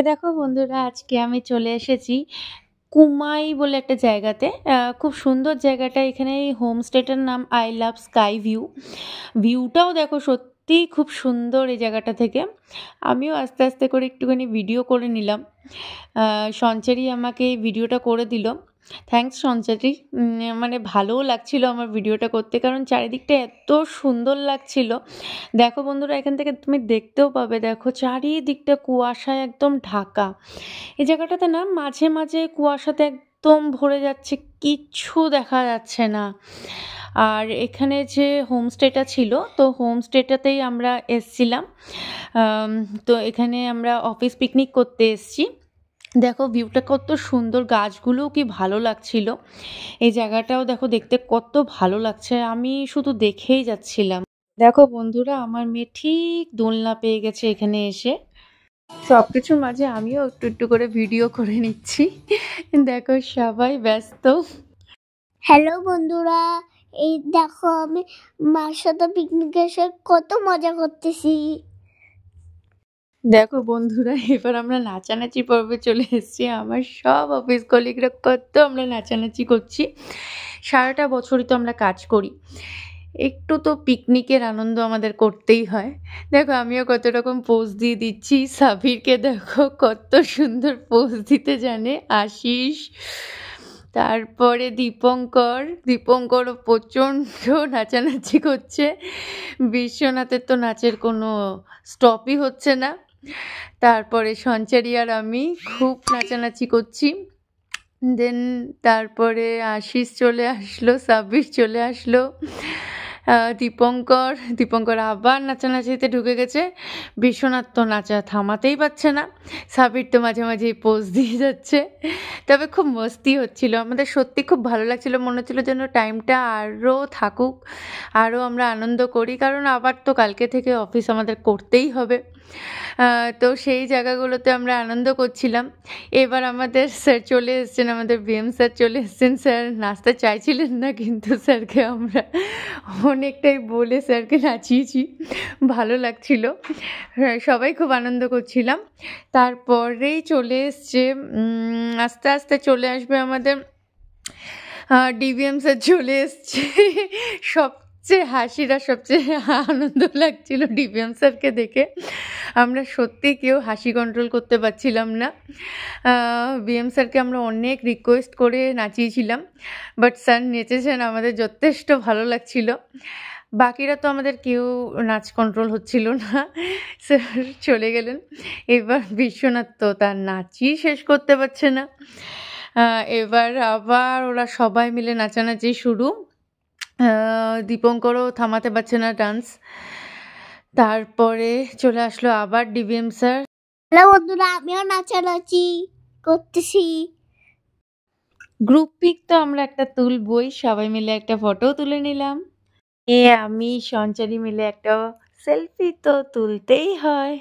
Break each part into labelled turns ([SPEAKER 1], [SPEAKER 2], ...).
[SPEAKER 1] দেখো বন্ধুরা, আজকে আমি চলে এসেছি কুমাই বলে একটা জায়গাতে। খুব সুন্দর জায়গাটা। এখানে এই হোমস্টেটার নাম আই লাভ স্কাই ভিউ। ভিউটাও দেখো সত্যিই খুব সুন্দর এই জায়গাটা থেকে। আমিও আস্তে আস্তে করে একটুখানি ভিডিও করে নিলাম। সঞ্চারী আমাকে এই ভিডিওটা করে দিল। থ্যাঙ্কস সঞ্চারী। মানে ভালোও লাগছিল আমার ভিডিওটা করতে, কারণ চারিদিকটা এত সুন্দর লাগছিল। দেখো বন্ধুরা, এখান থেকে তুমি দেখতেও পাবে, দেখো চারিদিকটা কুয়াশায় একদম ঢাকা। এই জায়গাটাতে না মাঝে মাঝে কুয়াশাতে একদম ভরে যাচ্ছে, কিচ্ছু দেখা যাচ্ছে না। আর এখানে যে হোমস্টেটা ছিল, তো হোমস্টেটাতেই আমরা এসছিলাম। তো এখানে আমরা অফিস পিকনিক করতে এসছি। দেখো ভিউটা কত সুন্দর, গাছগুলোও কি ভালো লাগছিল। এই জায়গাটাও দেখো দেখতে কত ভালো লাগছে, আমি শুধু দেখেই যাচ্ছিলাম। দেখো বন্ধুরা, আমার মেয়ে ঠিক দোলনা পেয়ে গেছে এখানে এসে। সবকিছুর মাঝে আমিও একটু একটু করে ভিডিও করে নিচ্ছি। দেখো সবাই ব্যস্ত।
[SPEAKER 2] হ্যালো বন্ধুরা, এই দেখো আমি মার সাথে পিকনিকে এসে কত মজা করতেছি।
[SPEAKER 1] দেখো বন্ধুরা, এবার আমরা নাচানাচি পর্বে চলে এসেছি। আমার সব অফিস কলিগরা কত আমরা নাচানাচি করছি। সারাটা বছরই তো আমরা কাজ করি, একটু তো পিকনিকের আনন্দ আমাদের করতেই হয়। দেখো আমিও কত রকম পোজ দিয়ে দিচ্ছি। সাবিরকে দেখো কত সুন্দর পোজ দিতে জানে। আশিস, তারপরে দীপঙ্করও প্রচণ্ড নাচানাচি করছে। বিশ্বনাথের তো নাচের কোনো স্টপই হচ্ছে না। তারপরে সঞ্চারী আর আমি খুব নাচানাচি করছি। দেন তারপরে আশিস চলে আসলো, সাব্বির চলে আসলো, দীপঙ্কর আবার নাচানাচিতে ঢুকে গেছে। বিশ্বনাথ তো নাচা থামাতেই পারছে না। সাবির তো মাঝে মাঝেই পোজ দিয়ে যাচ্ছে। তবে খুব মস্তি হচ্ছিল, আমাদের সত্যি খুব ভালো লাগছিল। মনে হচ্ছিল যেন টাইমটা আরও থাকুক, আরও আমরা আনন্দ করি, কারণ আবার তো কালকে থেকে অফিস আমাদের করতেই হবে। তো সেই জায়গাগুলোতে আমরা আনন্দ করছিলাম। এবার আমাদের স্যার চলে এসেছেন, আমাদের বিএম স্যার চলে এসেছেন। স্যার নাচতে চাইছিলেন না, কিন্তু স্যারকে আমরা অনেকটাই বলে স্যারকে নাচিয়েছি। ভালো লাগছিল, সবাই খুব আনন্দ করছিলাম। তারপরেই চলে এসছে, আস্তে আস্তে চলে আসবে আমাদের ডিভিএম স্যার চলে এসছে। সবচেয়ে হাসির আর সবচেয়ে আনন্দ লাগছিল ডিভিএম স্যারকে দেখে। আমরা সত্যি কেউ হাসি কন্ট্রোল করতে পারছিলাম না। বিএম স্যারকে আমরা অনেক রিকোয়েস্ট করে নাচিয়েছিলাম, বাট স্যার নেচেছেন, আমাদের যথেষ্ট ভালো লাগছিল। বাকিরা তো আমাদের কেউ নাচ কন্ট্রোল হচ্ছিল না, স্যার চলে গেলেন। এবার বিশ্বনাথ তো তার নাচই শেষ করতে পারছে না। এবার আবার ওরা সবাই মিলে নাচানাচি শুরু। দীপঙ্করও থামাতে পারছে না ডান্স। তারপরে চলে আসলো আবার ডিভিএম স্যার।
[SPEAKER 2] হ্যালো বন্ধুরা, আমিও নাচানাচি করতেছি।
[SPEAKER 1] গ্রুপ পিক তো আমরা একটা তুলবই, সবাই মিলে একটা ফটো তুলে নিলাম। আমি সঞ্চারী মিলে একটা সেলফি তো তুলতেই হয়।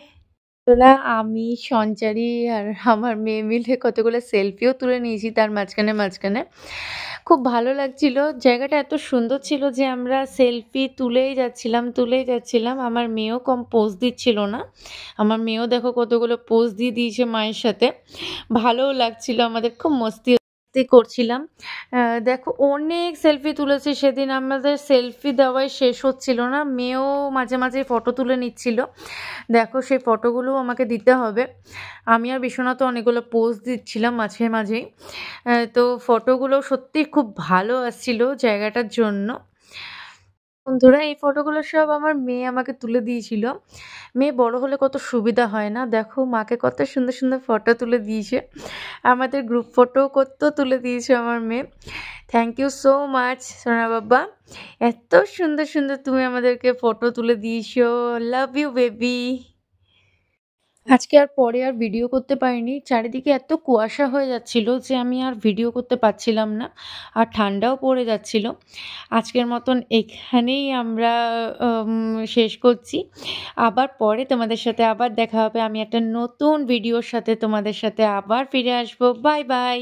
[SPEAKER 1] তোলা আমি, সঞ্চারী আর আমার মেয়ে মিলে কতগুলো সেলফিও তুলে নিয়েছি তার মাঝখানে। খুব ভালো লাগছিল, জায়গাটা এত সুন্দর ছিল যে আমরা সেলফি তুলেই যাচ্ছিলাম। আমার মেয়েও কম পোজ দিচ্ছিল না। আমার মেয়েও দেখো কতগুলো পোজ দিয়ে দিয়েছে মায়ের সাথে। ভালোও লাগছিল, আমাদের খুব মস্তি করছিলাম। দেখো অনেক সেলফি তুলেছি সেদিন, আমাদের সেলফি দেওয়াই শেষ হচ্ছিল না। মেয়েও মাঝে মাঝে ফটো তুলে নিচ্ছিল। দেখো সেই ফটোগুলো আমাকে দিতে হবে। আমি আর বিশ্বনাথ অনেকগুলো পোজ দিচ্ছিলাম মাঝেই। তো ফটোগুলো সত্যি খুব ভালো আসছিল জায়গাটার জন্য। বন্ধুরা, এই ফটোগুলো সব আমার মেয়ে আমাকে তুলে দিয়েছিল। মেয়ে বড় হলে কত সুবিধা হয় না। দেখো মাকে কত সুন্দর সুন্দর ফটো তুলে দিয়েছে, আমাদের গ্রুপ ফটো কত তুলে দিয়েছে আমার মেয়ে। থ্যাংক ইউ সো মাচ সোনা বাবা, এত সুন্দর সুন্দর তুমি আমাদেরকে ফটো তুলে দিয়েছো। Love you baby. আজকে আর পরে আর ভিডিও করতে পারিনি, চারিদিকে এত কুয়াশা হয়ে যাচ্ছিল যে আমি আর ভিডিও করতে পারছিলাম না, আর ঠান্ডাও পড়ে যাচ্ছিল। আজকের মতন এখানেই আমরা শেষ করছি। আবার পরে তোমাদের সাথে আবার দেখা হবে, আমি একটা নতুন ভিডিওর সাথে তোমাদের সাথে আবার ফিরে আসবো। Bye bye.